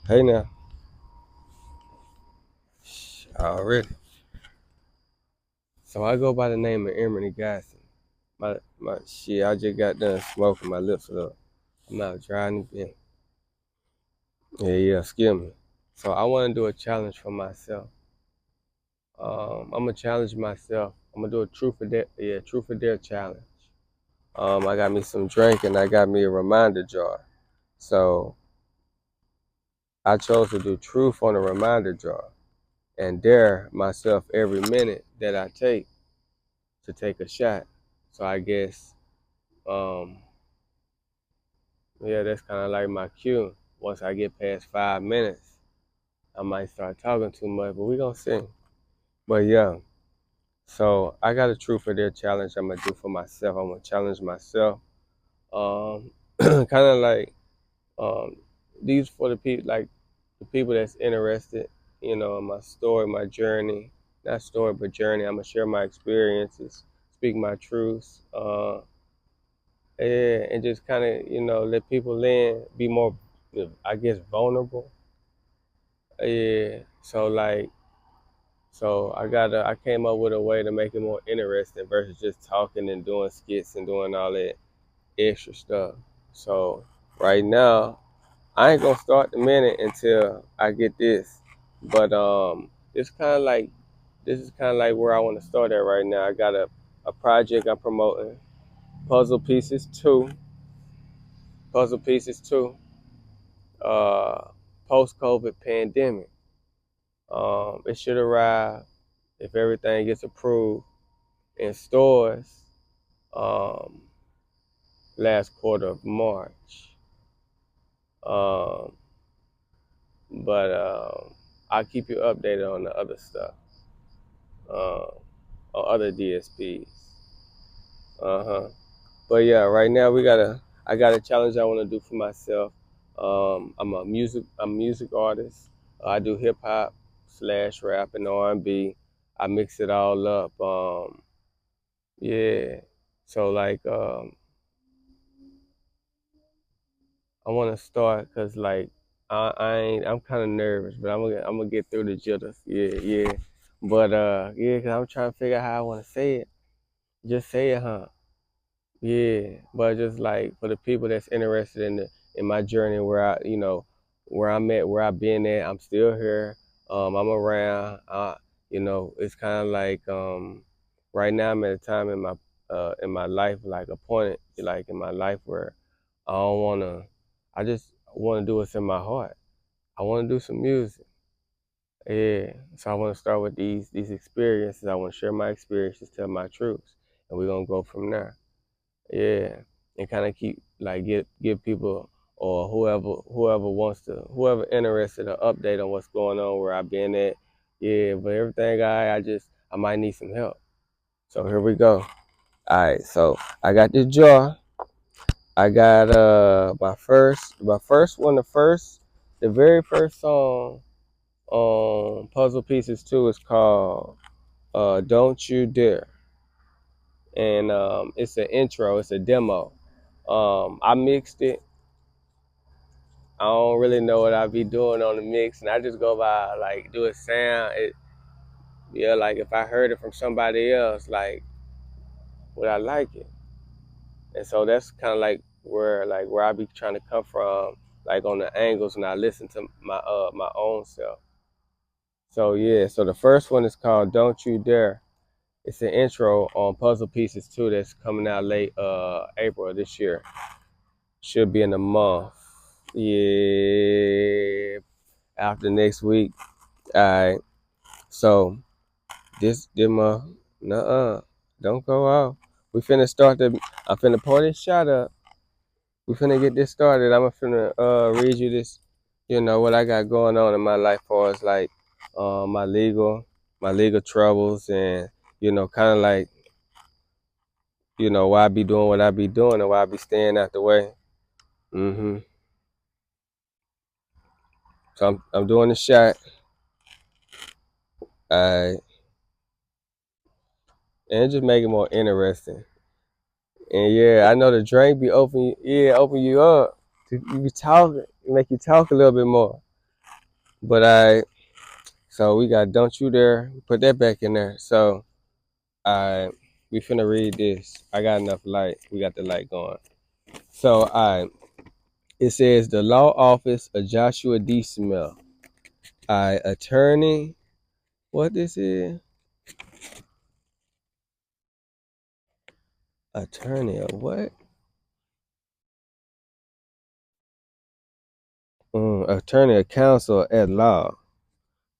Hey now. Already. So I go by the name of Emery Gasson. My shit, I just got done smoking. My lips are up. I'm out driving again. Yeah, excuse me. So I want to do a challenge for myself. I'm gonna challenge myself. I'm gonna do a truth or dare challenge. I got me some drink and I got me a reminder jar. So I chose to do truth on a reminder jar and dare myself every minute that I take to take a shot. So I guess um, yeah, that's kind of like my cue. Once I get past 5 minutes, I might start talking too much, but we gonna see. But yeah, so I got a truth or dare challenge I'm gonna do for myself. I'm gonna challenge myself. Kind of like um, these for the people, like the people that's interested, in my story, my journey. Not story, but journey. I'm gonna share my experiences, speak my truths, and just kind of, let people in, be more, I guess, vulnerable. Yeah. I came up with a way to make it more interesting versus just talking and doing skits and doing all that extra stuff. So right now, I ain't gonna start the minute until I get this. But this is kind of like where I want to start at right now. I got a project I'm promoting, Puzzle Pieces 2, Puzzle Pieces 2, post-COVID pandemic. It should arrive if everything gets approved in stores um, last quarter of March. Um, but I'll keep you updated on the other stuff, um, on other DSPs. Uh-huh. But yeah, right now I got a challenge I want to do for myself. I'm a music artist. I do hip hop slash rap and R&B. I mix it all up. Yeah. So I want to start because I'm kind of nervous, but I'm gonna get through the jitters. Yeah, yeah. But yeah, cause I'm trying to figure out how I want to say it. Just say it, huh? Yeah. But just like for the people that's interested in my journey, where I'm at, where I've been at, I'm still here. I'm around. It's kind of like right now I'm at a time in my life, like a point like in my life where I don't wanna. I just want to do what's in my heart. I want to do some music. Yeah. So I want to start with these experiences. I want to share my experiences, tell my truths, and we're gonna go from there. Yeah. And kind of keep like give people or whoever interested an update on what's going on where I've been at. Yeah. But everything I might need some help. So here we go. All right. So I got this jar. I got my first one, the very first song on Puzzle Pieces 2 is called Don't You Dare. And it's an intro, it's a demo. I mixed it. I don't really know what I be doing on the mix, and I just go by like do a sound. Yeah, like if I heard it from somebody else, like would I like it? And so that's kind of like where I be trying to come from, like on the angles when I listen to my own self. So yeah, so the first one is called "Don't You Dare." It's an intro on Puzzle Pieces 2 that's coming out late April of this year. Should be in a month. Yeah, after next week. All right. So this month, nuh-uh, don't go off. We finna start the. I'm finna pour this shot up. We finna get this started. I'm finna read you this, what I got going on in my life as far as like my legal troubles and kind of like why I be doing what I be doing and why I be staying out the way. hmm So I'm doing the shot. And just make it more interesting. And yeah, I know the drink be open you up. You be talking, make you talk a little bit more. But so we got "Don't You Dare," put that back in there. So I we finna read this. I got enough light. We got the light going. So it says the law office of Joshua D. Smith. Attorney. What this is? Attorney of what? Attorney of counsel at law.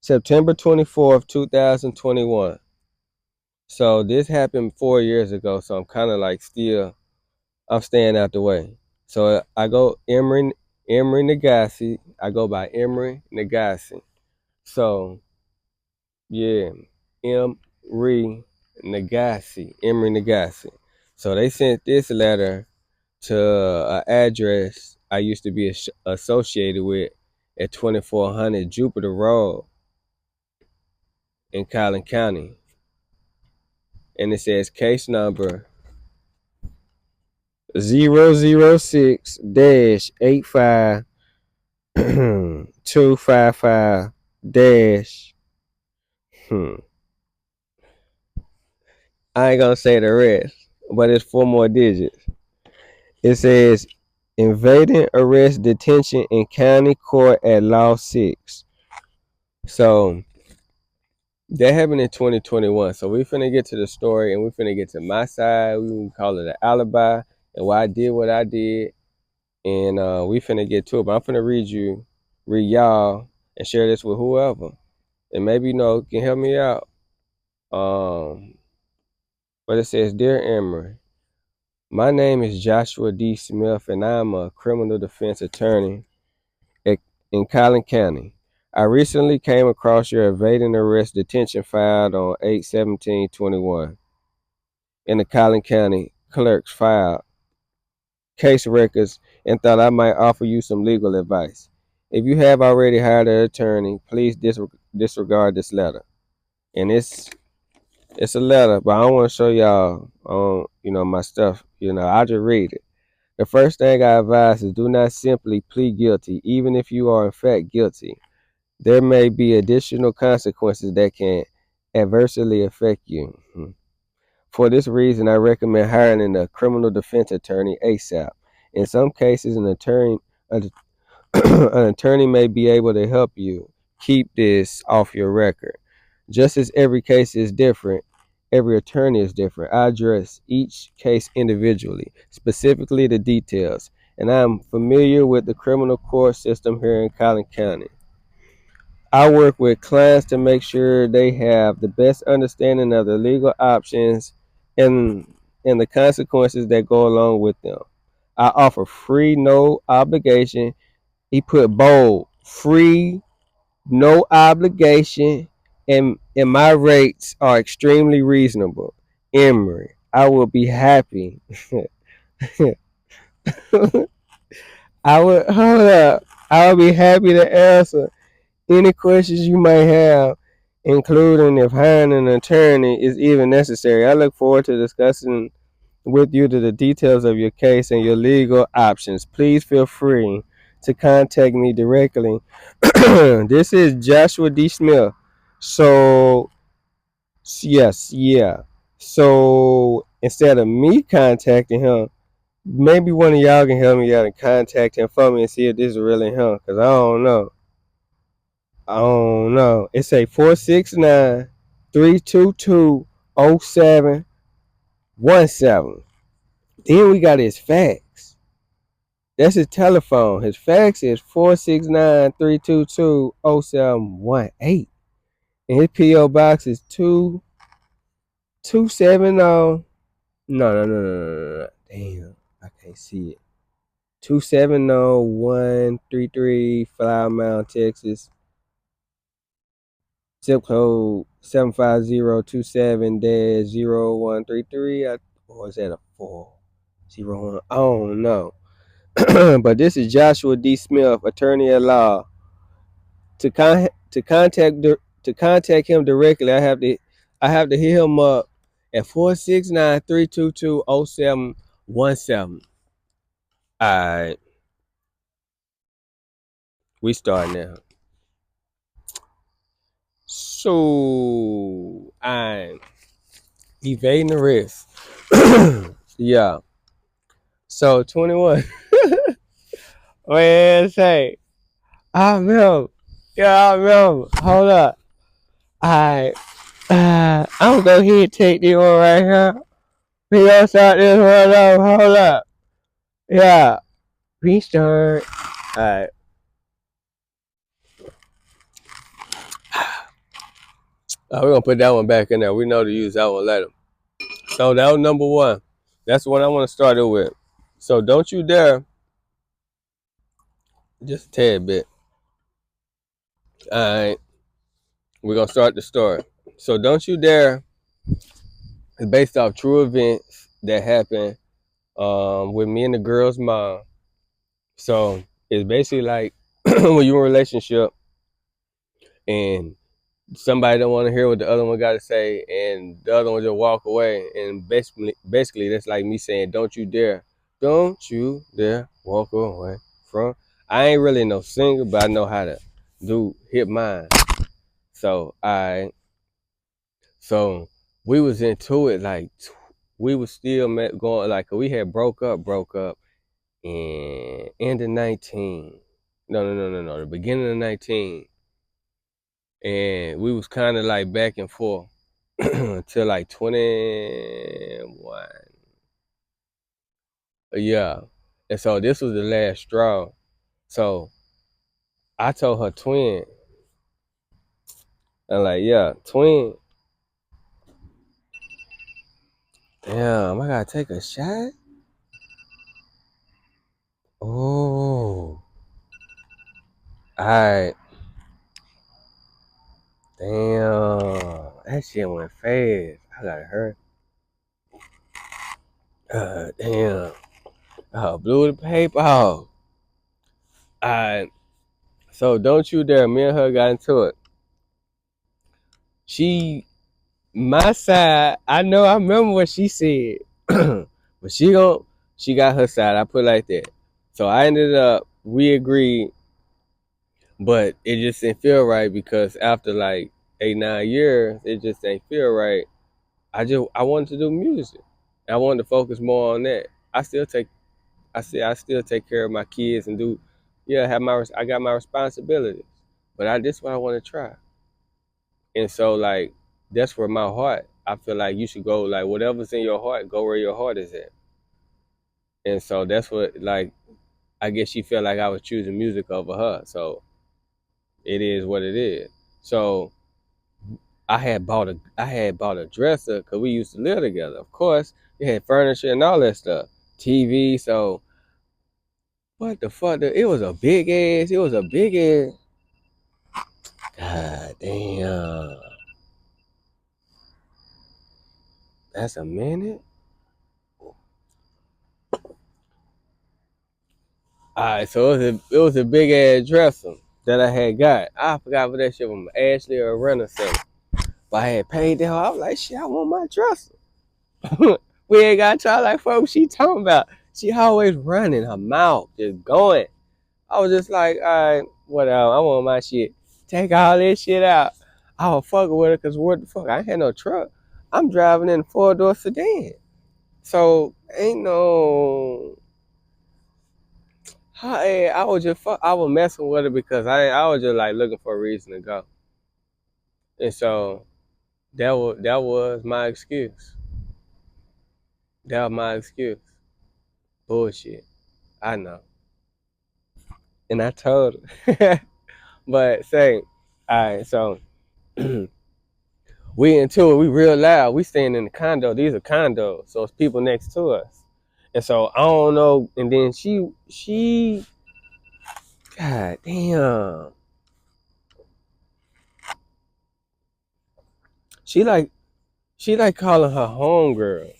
September 24th, 2021. So this happened 4 years ago. So I'm kind of like I'm staying out the way. So I go Emory Nagasi. I go by Emory Nagasi. So yeah, Emory Emory Nagasi. So they sent this letter to an address I used to be associated with at 2400 Jupiter Road in Collin County. And it says case number 006 85 255 dash. I ain't gonna say the rest, but it's 4 more digits. It says invading arrest detention in county court at law 6. So that happened in 2021. So we finna get to the story and we finna get to my side. We can call it an alibi and why I did what I did. And we finna get to it. But I'm finna read y'all, and share this with whoever. And maybe can help me out. But it says, Dear Emory, my name is Joshua D. Smith, and I'm a criminal defense attorney in Collin County. I recently came across your evading arrest detention filed on 8/17/21 in the Collin County clerk's file case records and thought I might offer you some legal advice. If you have already hired an attorney, please disregard this letter. And it's a letter, but I don't want to show y'all my stuff. I'll just read it. The first thing I advise is do not simply plead guilty, even if you are in fact guilty. There may be additional consequences that can adversely affect you. For this reason, I recommend hiring a criminal defense attorney ASAP. In some cases, an attorney may be able to help you keep this off your record. Just as every case is different, every attorney is different. I address each case individually, specifically the details, and I am familiar with the criminal court system here in Collin County. I work with clients to make sure they have the best understanding of the legal options and the consequences that go along with them. I offer free, no obligation. He put bold, free, no obligation, and my rates are extremely reasonable. Emory, I will be happy. I would hold up. I will be happy to answer any questions you might have, including if hiring an attorney is even necessary. I look forward to discussing with you the details of your case and your legal options. Please feel free to contact me directly. This is Joshua D. Smith. So, yes, yeah. So, instead of me contacting him, maybe one of y'all can help me out and contact him for me and see if this is really him. Because I don't know. I don't know. It's a 469-322-0717. Then we got his fax. That's his telephone. His fax is 469-322-0718. And his P.O. box is 2270. No, no, no, no, no, no. Damn, I can't see it. 270133 Flower Mound, Texas. Zip code 75027-0133. Or is that a 401? I don't know. But this is Joshua D. Smith, attorney at law. To contact him directly, I have to hit him up at 469-322-0717. All right, we start now. So I'm evading the risk. Yeah. So 21. Man, say, I remember. Yeah, I remember. Hold up. I'm gonna go ahead and take this one right here. We gonna start this one up. Hold up. Yeah. Restart. Alright. We're gonna put that one back in there. We know to use that one later. So that was number one. That's the one I want to start it with. So don't you dare, just a tad bit. Alright. We're gonna start the story. So don't you dare. It's based off true events that happened with me and the girl's mom. So it's basically like when you're in a relationship and somebody don't want to hear what the other one got to say, and the other one just walk away. And basically, that's like me saying, don't you dare walk away from. I ain't really no singer, but I know how to hit mine. So so we was into it like we was still going like we had broke up, and end of 19. No, the beginning of 19. And we was kind of like back and forth till like 21. Yeah. And so this was the last straw. So I told her twin, and like, yeah, twin. Damn, I gotta take a shot. Oh, alright. Damn, that shit went fast. I got hurt. Damn. Blew the paper off. Alright. So don't you dare. Me and her got into it. My side, I remember what she said. But she got her side. I put it like that. So I ended up, we agreed, but it just didn't feel right because after like 8, 9 years, it just ain't feel right. I wanted to do music. I wanted to focus more on that. I still take care of my kids and I got my responsibilities. But this what I want to try. And so like that's where my heart, I feel like you should go, like whatever's in your heart, go where your heart is at. And so that's what, like, I guess she felt like I was choosing music over her. So it is what it is. So I had bought a dresser because we used to live together. Of course, we had furniture and all that stuff, TV. So what the fuck? It was a big ass. It was a big ass. God damn, that's a minute. All right, so it was a big ass dresser that I had got. I forgot what that shit was, Ashley or Renaissance. But I had paid that. I was like, shit, I want my dresser. We ain't got to try like fuck what she talking about. She always running her mouth, just going. I was just like, all right, whatever. I want my shit. Take all this shit out. I was fucking with her because what the fuck? I ain't had no truck. I'm driving in a 4-door sedan. So ain't no. I was just I was messing with her because I was just like looking for a reason to go. And so that was my excuse. That was my excuse. Bullshit. I know. And I told her. But say, all right, so we into it, we real loud. We staying in the condo. These are condos. So it's people next to us. And so I don't know. And then she God damn. She like calling her homegirl.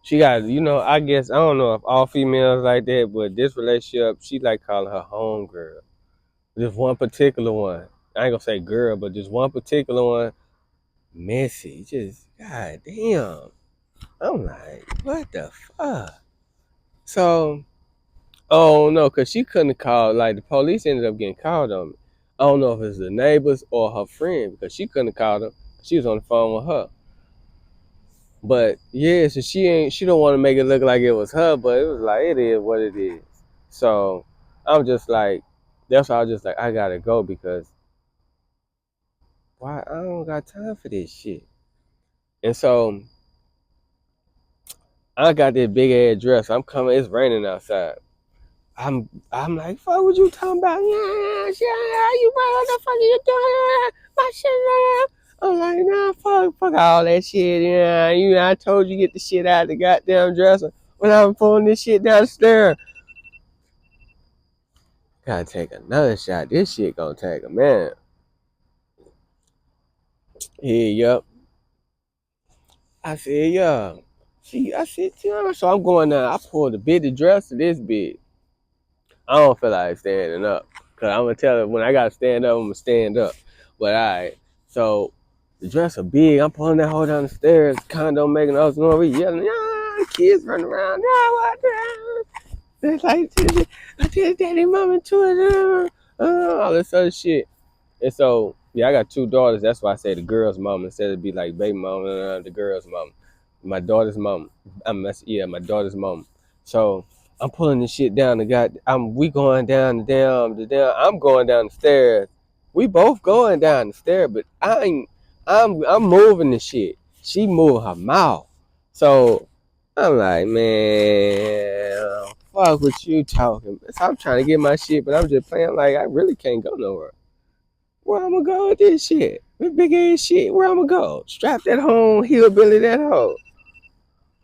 She got, I guess I don't know if all females like that, but this relationship, she like calling her homegirl. Just one particular one. I ain't gonna say girl, but just one particular one. Messy. Just god damn. I'm like, what the fuck? So, oh no, cause she couldn't call. Like the police ended up getting called on me. I don't know if it's the neighbors or her friend because she couldn't have called her. She was on the phone with her. But yeah, so she don't want to make it look like it was her, but it was like it is what it is. So I'm just like, that's why I was just like, I gotta go because why I don't got time for this shit. And so I got this big ass dress. I'm coming, it's raining outside. I'm like, fuck what you talking about? Yeah, shit, you what the fuck are you doing? My shit. I'm like, nah, fuck all that shit. Yeah, I told you get the shit out of the goddamn dresser when I'm pulling this shit down the stairs. Gotta take another shot. This shit gonna take a man. Yeah, yup. I said, yeah. I said, yeah. So I'm going down. I pulled the big dress to this big. I don't feel like standing up. Cause I'm gonna tell her when I gotta stand up, I'm gonna stand up. But alright. So the dress are big. I'm pulling that hoe down the stairs. Condo making us noise. We yelling, yeah, kids running around. Yeah, what the hell? It's like I tell daddy, mama, to all this other shit. And so, yeah, I got two daughters. That's why I say the girl's mom instead of be like baby mom, the girl's mom. My daughter's mom. My daughter's mom. So I'm pulling this shit down. We going down I'm going down the stairs. We both going down the stairs, but I'm moving the shit. She moving her mouth. So I'm like, man, fuck what you talking. So I'm trying to get my shit, but I'm just playing like I really can't go nowhere. Where I'm gonna go with this shit? This big ass shit. Where I'm gonna go? Strap that home, hillbilly that hoe.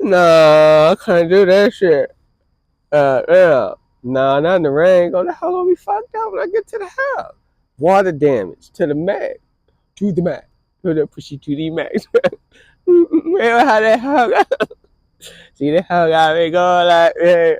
Nah, I can't do that shit. Yeah. Nah, not in the rain. Go the hell gonna be fucked up when I get to the house. Water damage to the max. To the max. To the pushy to the max. Remember how that hug? See that hug got me going like, yeah.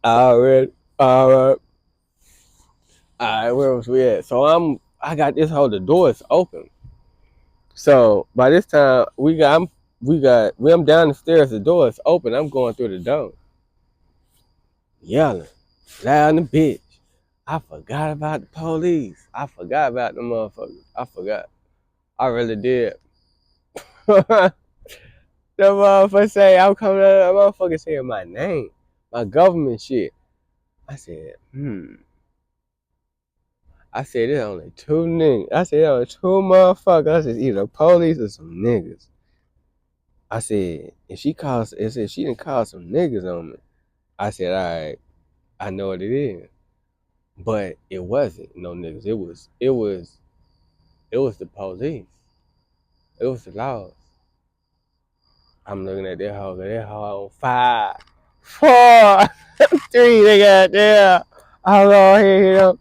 Alright. Alright. Alright, where was we at? So I got this whole the door is open. So by this time I'm down the stairs, the door is open, I'm going through the door. Yelling. Loud in the bitch. I forgot about the police. I forgot about the motherfuckers. I forgot. I really did. The motherfucker say I'm coming out, the motherfucker saying my name. My government shit. I said, I said there's only two niggas. I said there's only two motherfuckers. I said either police or some niggas. I said, if she didn't call some niggas on me. I said, all right, I know what it is. But it wasn't no niggas. It was the police. It was the laws. I'm looking at that hoe on 5, 4, 3, they got there. Hold on here.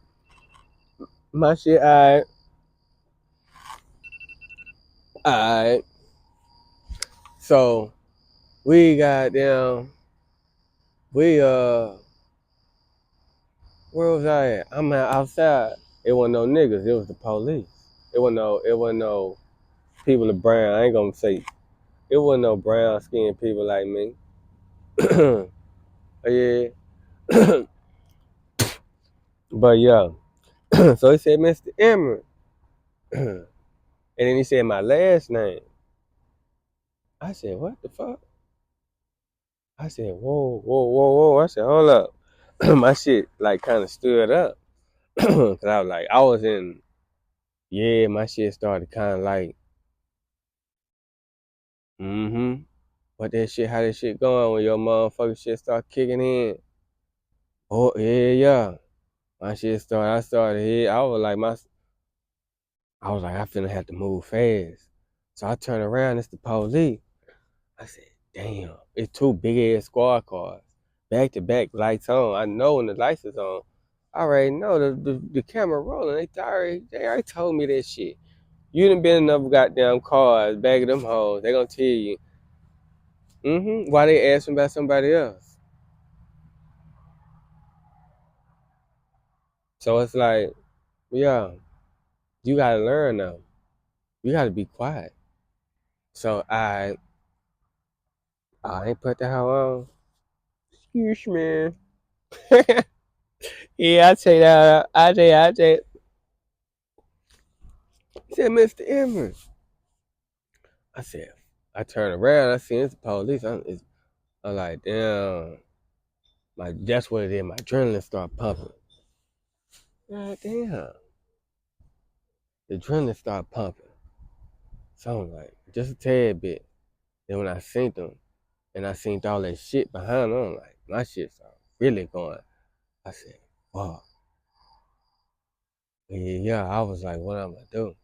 My shit, alright. Alright. So we got down. We where was I at? I'm outside. It wasn't no niggas. It was the police. It wasn't no people of brown. I ain't gonna say it wasn't no brown skinned people like me. Yeah. But yeah. So he said Mr. Emery. And then he said my last name. I said, what the fuck? I said, whoa, whoa, whoa, whoa. I said, hold up. My shit like kind of stood up. Cause I was in, yeah, my shit started kind of like, mm-hmm. What that shit, how that shit going when your motherfucking shit start kicking in? Oh, yeah, yeah. My shit started, I started here. I was like, I finna have to move fast. So I turned around, it's the police. I said, damn, it's two big ass squad cars. Back to back, lights on. I know when the lights is on. I already know the camera rolling. They already told me that shit. You done been in enough goddamn cars, back of them hoes. They gonna tell you. Why they asking about somebody else? So it's like, yeah, you gotta learn now. You gotta be quiet. So I ain't put the hell on. Excuse me. Yeah, I tell you that. I tell you. He said, Mr. Emory. I said, I turned around. I seen it's the police. I'm like, damn. That's what it is. My adrenaline started pumping. God damn. The adrenaline started pumping. So I'm like, just a tad bit. Then when I seen them, and I seen all that shit behind them, I'm like, my shit started really going. I said, wow. Yeah, I was like, what I'm gonna do?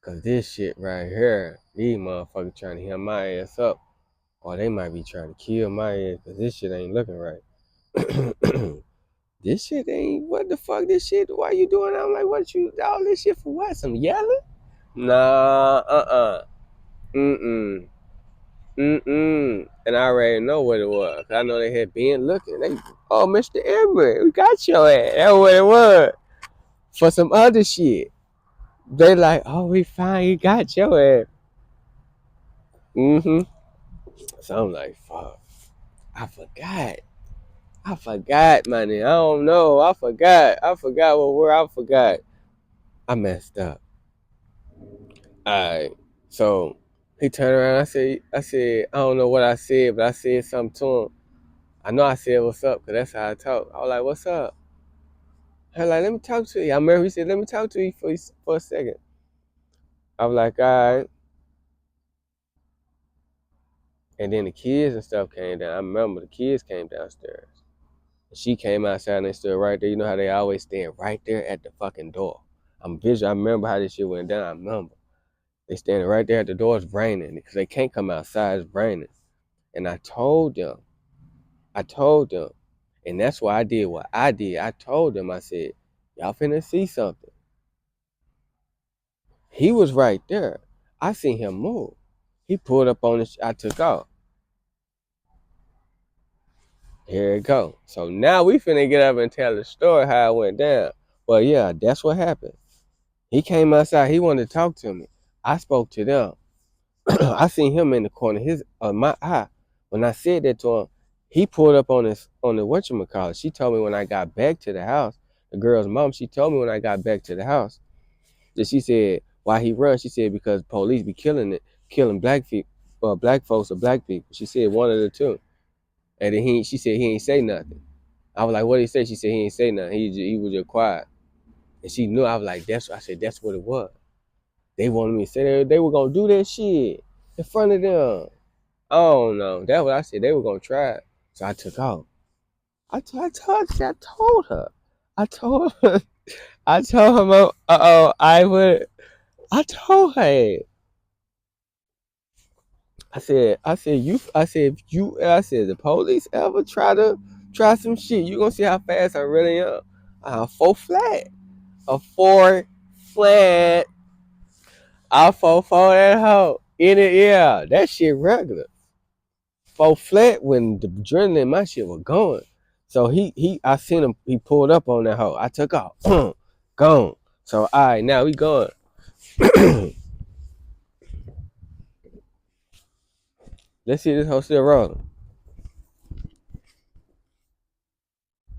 Cause this shit right here, these motherfuckers trying to hear my ass up. Or they might be trying to kill my ass, cause this shit ain't looking right. This shit ain't, what the fuck, this shit, why you doing that? I'm like, what you, all this shit for what? Some yelling? Nah, mm-mm, mm-mm. And I already know what it was. I know they had been looking. They, oh, Mr. Emory, we got your ass. That's what it was. For some other shit. They like, oh, we finally got your ass. Mm-hmm. So I'm like, fuck, I forgot. I forgot, man. I don't know. I forgot. I forgot what word I forgot. I messed up. Alright. So he turned around. I said, I don't know what I said, but I said something to him. I know I said what's up, because that's how I talk. I was like, what's up? He was like, let me talk to you. I remember he said, let me talk to you for a second. I was like, all right. And then the kids and stuff came down. I remember the kids came downstairs. She came outside and they stood right there. You know how they always stand right there at the fucking door. I'm visual. I remember how this shit went down. I remember. They standing right there at the door. It's raining because they can't come outside. It's raining. And I told them, and that's why I did what I did. I told them, I said, y'all finna see something. He was right there. I seen him move. He pulled up on the, I took off. Here it go. So now we finna get up and tell the story how it went down. Well, yeah, that's what happened. He came outside. He wanted to talk to me. I spoke to them. I seen him in the corner of my eye. When I said that to him, he pulled up on the whatchamacallit. She told me when I got back to the house, the girl's mom, she told me when I got back to the house, that she said, why he run? She said, because police be killing black folks or black people. She said one of the two. And then she said he ain't say nothing. I was like, what did he say? She said he ain't say nothing. He was just quiet. And she knew. I was like, I said, that's what it was. They wanted me to say they were gonna do that shit in front of them. I don't know. That's what I said. They were gonna try it. So I took off. I told her. I told her. I told her. I would. I told her. I said, the police ever try some shit, you gonna see how fast I really am. Four flat. A four flat. I four that hoe. In it, yeah. That shit regular. Four flat when the adrenaline, my shit was going. So I seen him, he pulled up on that hoe. I took off. Gone. So alright, now we going. Let's see this hoe still rolling.